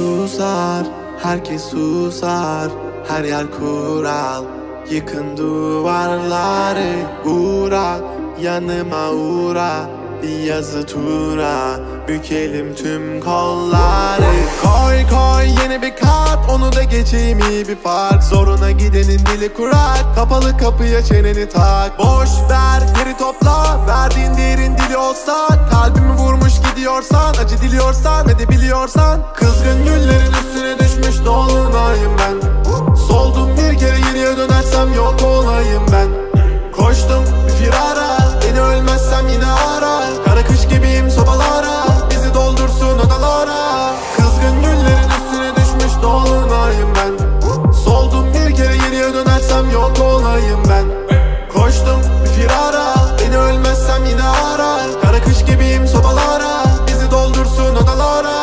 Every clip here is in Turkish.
Susar, herkes susar, her yer kural. Yıkın duvarları, uğra, yanıma uğra. Bir yazı tura, bükelim tüm kolları. Koy koy yeni bir kat, onu da geçeyim iyi bir fark. Zoruna gidenin dili kurak, kapalı kapıya çeneni tak. Boş ver geri topla, verdiğin değerin dili olsa. Kalbimi vurmuş gidiyorsan, acı diliyorsan ve de biliyorsan. Kızgın güllerin üstüne düşmüş dolunayım ben. Soldum bir kere geriye dönersem yok olayım ben. Koştum bir firara, beni ölmezsem yine ara. Kara kış gibiyim sobalara, bizi doldursun odalara. Kızgın güllerin üstüne düşmüş dolunayım ben. Soldum bir kere geriye dönersem yok olayım ben. Koştum bir firara, beni ölmezsem yine ara. Kara kış gibiyim sobalara, bizi doldursun odalara.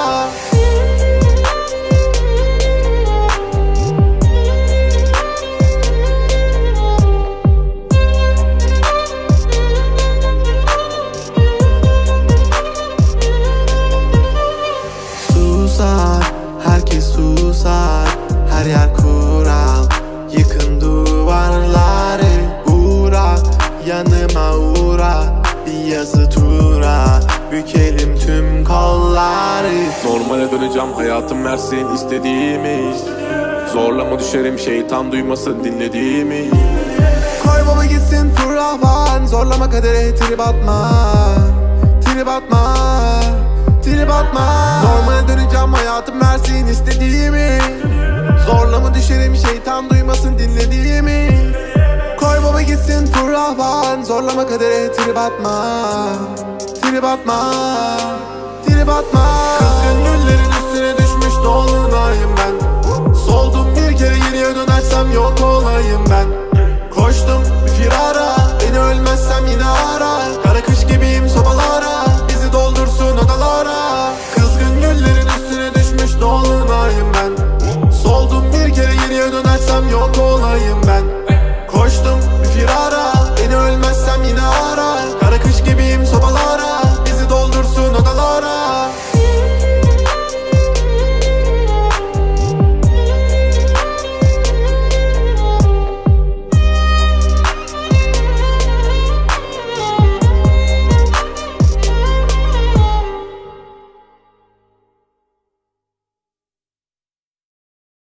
Herkes susar, her yer kural. Yıkın duvarları, uğra, yanıma uğra. Bir yazı tura, bükelim tüm kolları. Normale döneceğim, hayatım versin istediğimi. Zorlama düşerim, şeytan duymasın dinlediğimi. Koy baba gitsin fırlavan, zorlama kadere trip atma. Trip atma, trip atma. Normale döneceğim, hayatım versin istediğimi. Zorlama düşerim, şeytan duymasın dinlediğimi. Koy baba gitsin fırlavan, zorlama kadere trip atma. Trip atma, trip atma. Kızgın güllerin